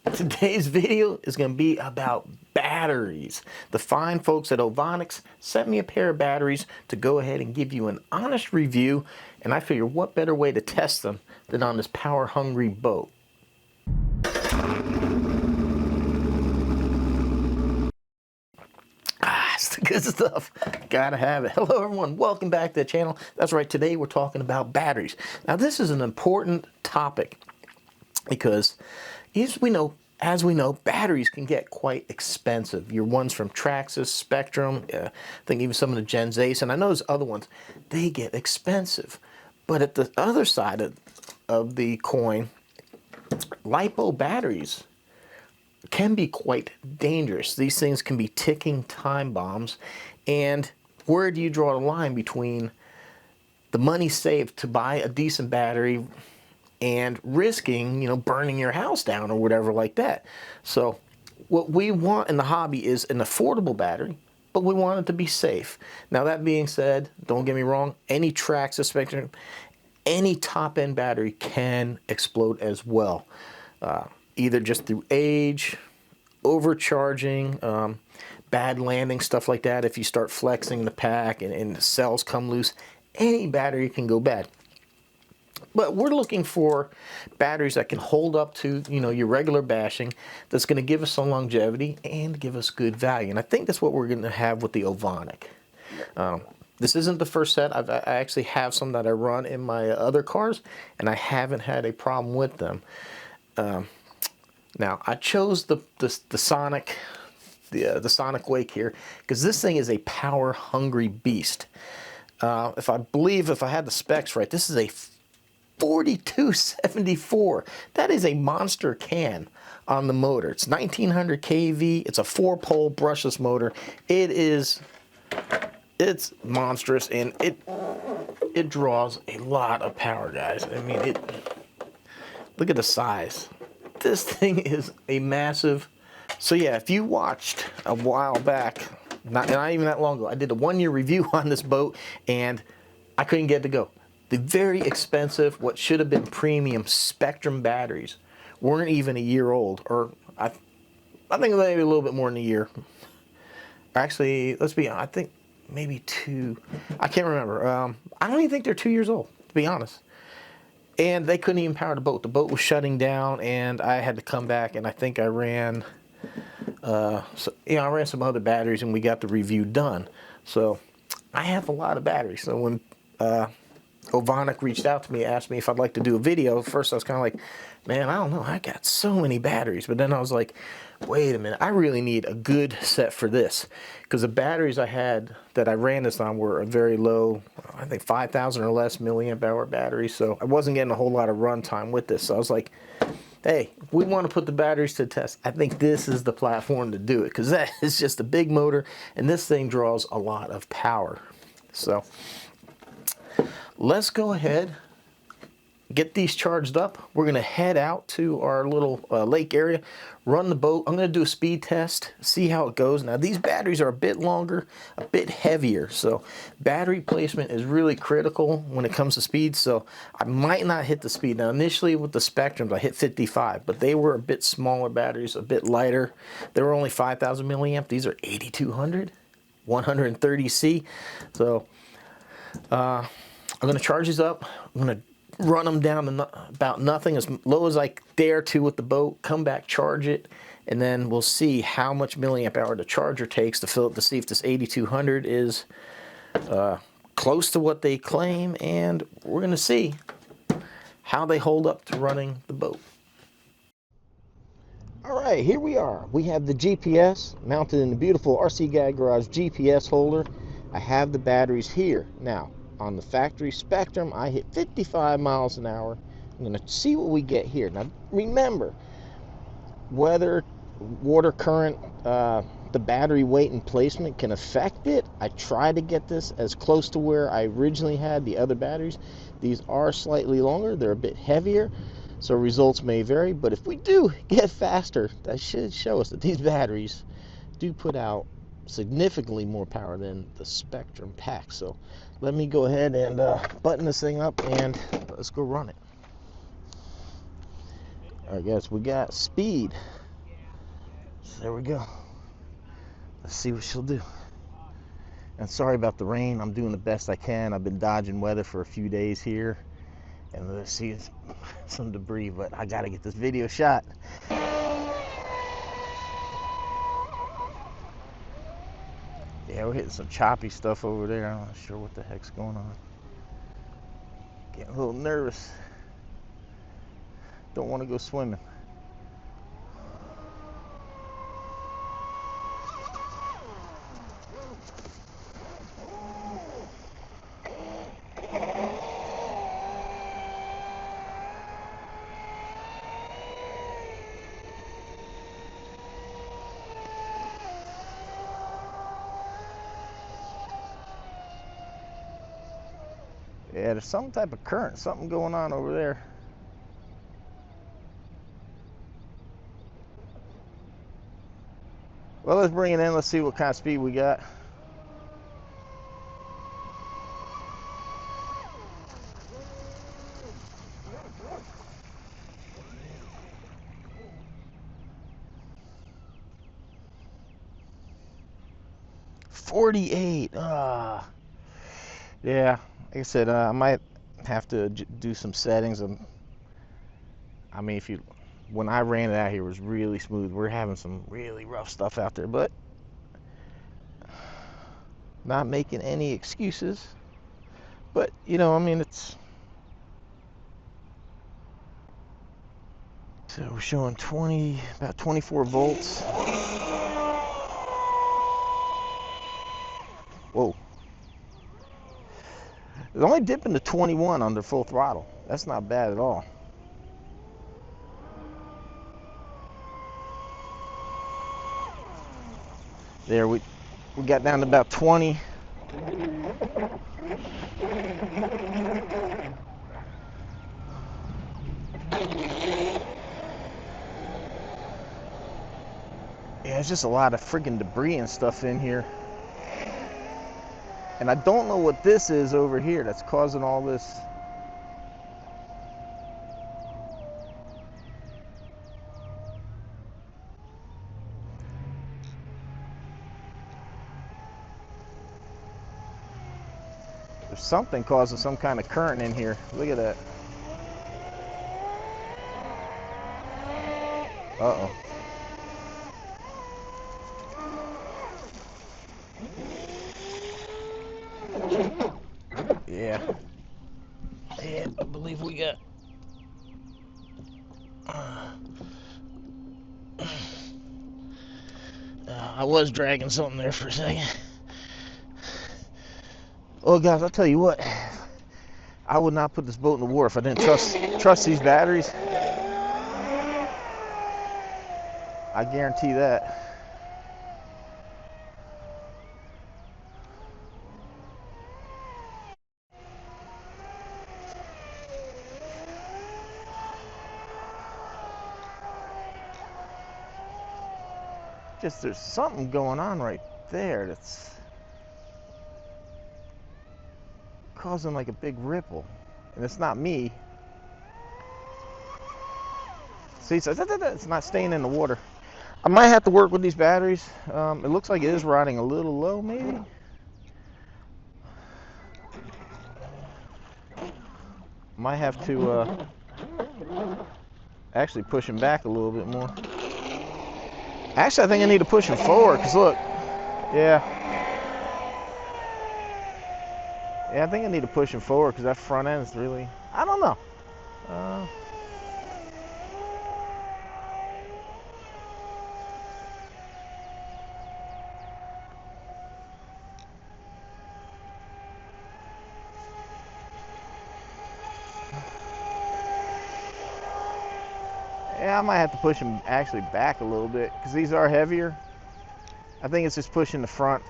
Today's video is going to be about batteries. The fine folks at Ovonic sent me a pair of batteries to go ahead and give you an honest review, and I figure what better way to test them than on this power-hungry boat. It's the good stuff. Gotta have it. Hello everyone, welcome back to the channel. That's right, today we're talking about batteries. Now this is an important topic because as we know, batteries can get quite expensive. Your ones from Traxxas, Spectrum, I think even some of the Gen Ace, and I know there's other ones, they get expensive. But at the other side of the coin, LiPo batteries can be quite dangerous. These things can be ticking time bombs. And where do you draw the line between the money saved to buy a decent battery and risking, burning your house down or whatever like that? So what we want in the hobby is an affordable battery, but we want it to be safe. Now that being said, don't get me wrong, any Traxxas Spectrum, any top-end battery can explode as well. Either just through age, overcharging, bad landing, stuff like that. If you start flexing the pack and the cells come loose, any battery can go bad. But we're looking for batteries that can hold up to, your regular bashing, that's going to give us some longevity and give us good value. And I think that's what we're going to have with the Ovonic. This isn't the first set. I actually have some that I run in my other cars, and I haven't had a problem with them. Now, I chose the Sonic Wake here because this thing is a power-hungry beast. If I had the specs right, this is a 4274. That is a monster can on the motor. It's 1900 kV. It's a 4-pole brushless motor. It's monstrous, and it draws a lot of power, guys. I mean, look at the size. This thing is a massive. So yeah, if you watched a while back, not even that long ago, I did a 1-year review on this boat, and I couldn't get it to go. The very expensive, what should have been premium Spectrum batteries weren't even a year old, or I think maybe a little bit more than a year. Actually, let's be honest, I think maybe 2. I can't remember. I don't even think they're 2 years old, to be honest. And they couldn't even power the boat. The boat was shutting down, and I had to come back, and I think I ran, I ran some other batteries, and we got the review done. So I have a lot of batteries. So when Ovonic reached out to me, asked me if I'd like to do a video. First I was kind of like, man, I don't know, I got so many batteries. But then I was like, wait a minute, I really need a good set for this, because the batteries I had that I ran this on were a very low, I think 5,000 or less milliamp hour batteries, so I wasn't getting a whole lot of run time with this. So I was like, hey, if we want to put the batteries to the test, I think this is the platform to do it, because that is just a big motor, and this thing draws a lot of power. So let's go ahead, get these charged up. We're going to head out to our little lake area, run the boat. I'm going to do a speed test, see how it goes. Now these batteries are a bit longer, a bit heavier, so battery placement is really critical when it comes to speed. So I might not hit the speed. Now initially with the Spectrums I hit 55, but they were a bit smaller batteries, a bit lighter. They were only 5,000 milliamp. These are 8200, 130C. So I'm going to charge these up. I'm going to run them down to about nothing, as low as I dare to with the boat, come back, charge it, and then we'll see how much milliamp hour the charger takes to fill it, to see if this 8200 is close to what they claim, and we're going to see how they hold up to running the boat. All right, here we are. We have the GPS mounted in the beautiful RC Guy Garage GPS holder. I have the batteries here. Now, on the factory Spectrum, I hit 55 miles an hour. I'm going to see what we get here. Now, remember, weather, water current, the battery weight and placement can affect it. I try to get this as close to where I originally had the other batteries. These are slightly longer. They're a bit heavier, so results may vary. But if we do get faster, that should show us that these batteries do put out significantly more power than the Spectrum pack. So let me go ahead and button this thing up, and let's go run it. Alright guys, we got speed. So there we go. Let's see what she'll do. And sorry about the rain. I'm doing the best I can. I've been dodging weather for a few days here. And let's see some debris, but I gotta get this video shot. Yeah, we're hitting some choppy stuff over there. I'm not sure what the heck's going on. Getting a little nervous. Don't want to go swimming. Yeah, there's some type of current, something going on over there. Well, let's bring it in. Let's see what kind of speed we got. $48. Yeah, like I said, I might have to do some settings. I mean, when I ran it out here, it was really smooth. We're having some really rough stuff out there, but not making any excuses. But you know, I mean, so we're showing about 24 volts. Whoa. It's only dipping to 21 under full throttle. That's not bad at all. There, we got down to about 20. Yeah, it's just a lot of freaking debris and stuff in here. And I don't know what this is over here that's causing all this. There's something causing some kind of current in here. Look at that. Uh-oh. Yeah. Yeah, I believe we got. I was dragging something there for a second. Oh, guys, I'll tell you what. I would not put this boat in the water if I didn't trust these batteries. I guarantee that. Just there's something going on right there that's causing like a big ripple, and it's not me. See, so it's not staying in the water. I might have to work with these batteries. It looks like it is riding a little low, maybe. Might have to actually push him back a little bit more. Actually, I think I need to push him forward, because look, yeah, I think I need to push him forward, because that front end is really, I don't know. Yeah, I might have to push him actually back a little bit, because these are heavier. I think it's just pushing the front.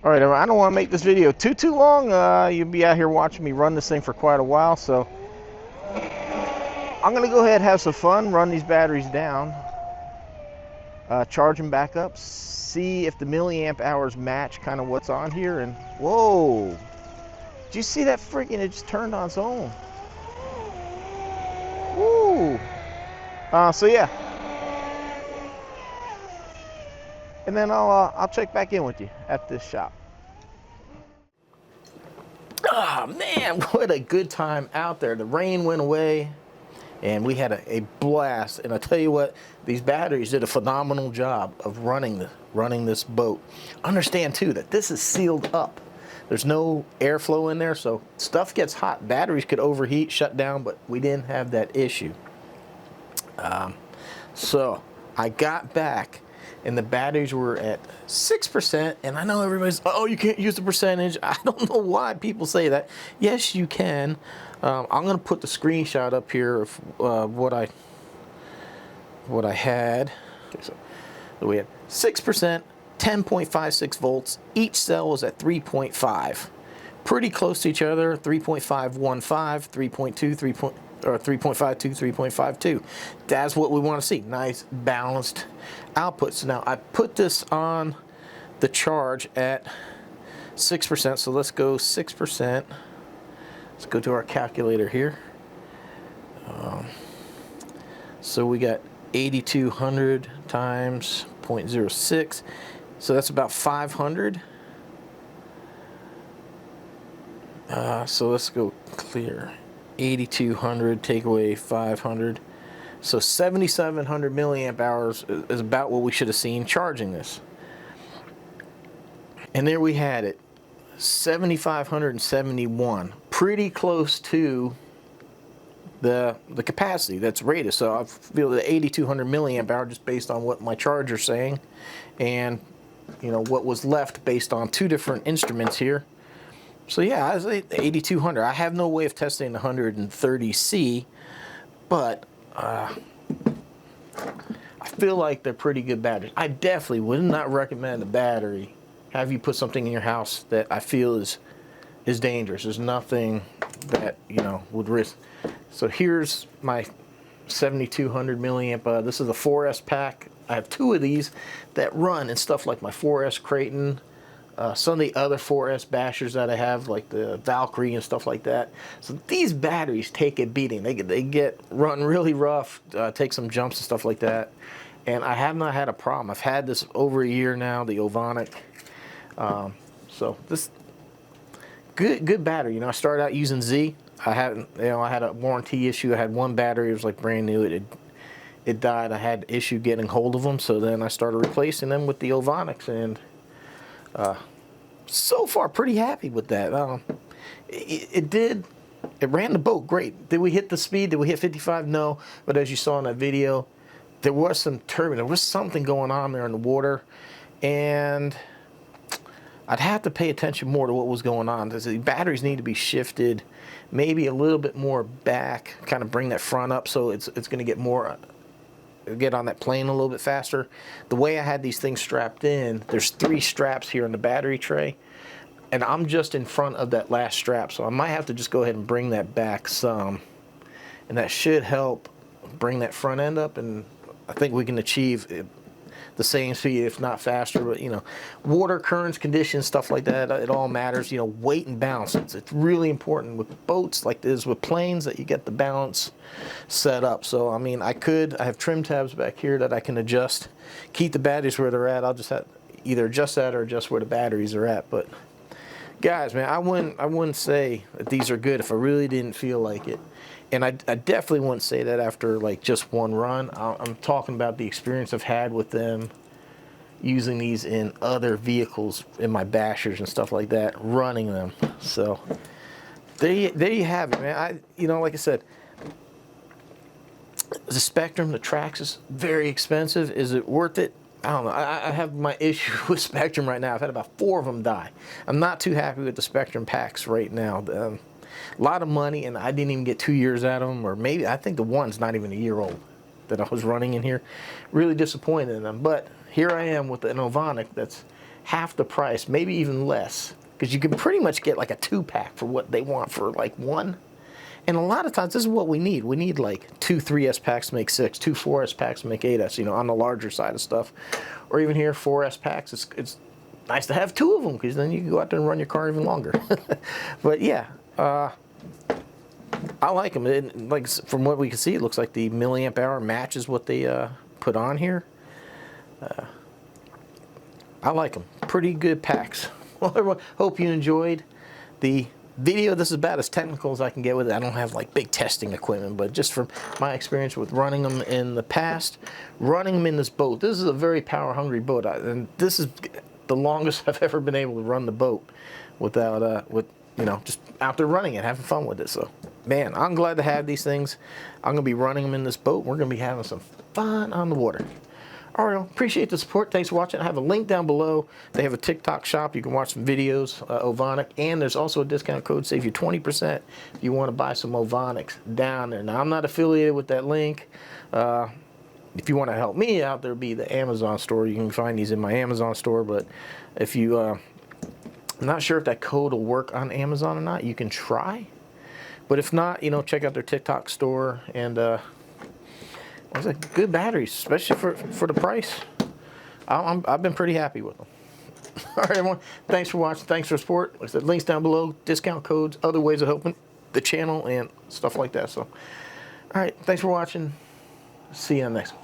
All right, I don't want to make this video too long. You'll be out here watching me run this thing for quite a while, so I'm gonna go ahead and have some fun, run these batteries down. charge them back up, see if the milliamp hours match kind of what's on here. And whoa, did you see that freaking, it just turned on its own. Woo. So yeah, and then I'll check back in with you at this shop. Oh man, what a good time out there. The rain went away and we had a blast. And I tell you what, these batteries did a phenomenal job of running this boat. Understand too that this is sealed up. There's no airflow in there, so stuff gets hot. Batteries could overheat, shut down, but we didn't have that issue. So I got back and the batteries were at 6%, and I know everybody's, oh, you can't use the percentage. I don't know why people say that. Yes, you can. I'm gonna put the screenshot up here of what I had. Okay, so we had 6%, 10.56 volts. Each cell was at 3.5. Pretty close to each other, 3.515, 3.2, 3.52, 3.52. That's what we want to see. Nice balanced outputs. Now I put this on the charge at 6%. So let's go 6%. Let's go to our calculator here. So we got 8,200 times 0.06. So that's about 500. So let's go clear. 8,200 take away 500, so 7,700 milliamp hours is about what we should have seen charging this. And there we had it, 7,571, pretty close to the capacity that's rated. So I feel the 8,200 milliamp hour just based on what my charger's saying, and you know what was left based on two different instruments here. So yeah, I was at 8,200. I have no way of testing the 130C, but I feel like they're pretty good batteries. I definitely would not recommend a battery. Have you put something in your house that I feel is dangerous. There's nothing that, you know, would risk. So here's my 7,200 milliamp. This is a 4S pack. I have two of these that run and stuff like my 4S Creighton. Some of the other 4S bashers that I have, like the Valkyrie and stuff like that. So these batteries take a beating. They get run really rough, take some jumps and stuff like that. And I have not had a problem. I've had this over a year now, the Ovonic. So this good battery. You know, I started out using Z. I had a warranty issue. I had one battery. It was like brand new. It died. I had issue getting hold of them. So then I started replacing them with the Ovonics, and so far pretty happy with that. It ran the boat great. Did we hit the speed? Did we hit 55? No, but as you saw in that video, there was some turbulence. There was something going on there in the water, and I'd have to pay attention more to what was going on. The batteries need to be shifted maybe a little bit more back, kind of bring that front up so it's going to get on that plane a little bit faster. The way I had these things strapped in, there's 3 straps here in the battery tray, and I'm just in front of that last strap, so I might have to just go ahead and bring that back some, and that should help bring that front end up, and I think we can achieve the same speed, if not faster. But you know, water currents, conditions, stuff like that, it all matters. You know, weight and balance, it's really important with boats like this, with planes, that you get the balance set up. So I mean, I have trim tabs back here that I can adjust, keep the batteries where they're at. I'll just have either adjust that or adjust where the batteries are at. But guys, man, I wouldn't say that these are good if I really didn't feel like it. And I definitely wouldn't say that after like just one run. I'm talking about the experience I've had with them, using these in other vehicles, in my bashers and stuff like that, running them. So there you have it, man. Like I said, the Spectrum, the Traxxas, very expensive. Is it worth it? I don't know. I have my issue with Spectrum right now. I've had about 4 of them die. I'm not too happy with the Spectrum packs right now. A lot of money, and I didn't even get 2 years out of them, or maybe, I think the one's not even a year old that I was running in here. Really disappointed in them. But here I am with an Ovonic that's half the price, maybe even less, because you can pretty much get like a 2-pack for what they want for like 1. And a lot of times, this is what we need. We need like 2 3S packs to make 6, 2 4S packs to make 8S, you know, on the larger side of stuff. Or even here, 4S packs. It's nice to have 2 of them, because then you can go out there and run your car even longer. But yeah, I like them. Like, from what we can see, it looks like the milliamp hour matches what they put on here. I like them. Pretty good packs. Well, everyone, hope you enjoyed the video. This is about as technical as I can get with it. I don't have like big testing equipment, but just from my experience with running them in the past, running them in this boat. This is a very power hungry boat, and this is the longest I've ever been able to run the boat without you know, just out there running it, having fun with it. So man, I'm glad to have these things. I'm gonna be running them in this boat. We're gonna be having some fun on the water. All right, appreciate the support. Thanks for watching. I have a link down below. They have a TikTok shop. You can watch some videos, Ovonic, and there's also a discount code, save you 20% if you want to buy some Ovonics down there. Now, I'm not affiliated with that link. If you want to help me out, there'll be the Amazon store. You can find these in my Amazon store, but if you, I'm not sure if that code will work on Amazon or not. You can try, but if not, you know, check out their TikTok store, and those are good batteries, especially for the price. I've been pretty happy with them. All right, everyone. Thanks for watching. Thanks for support. Like I said, links down below, discount codes, other ways of helping the channel, and stuff like that. So, all right. Thanks for watching. See you on the next one.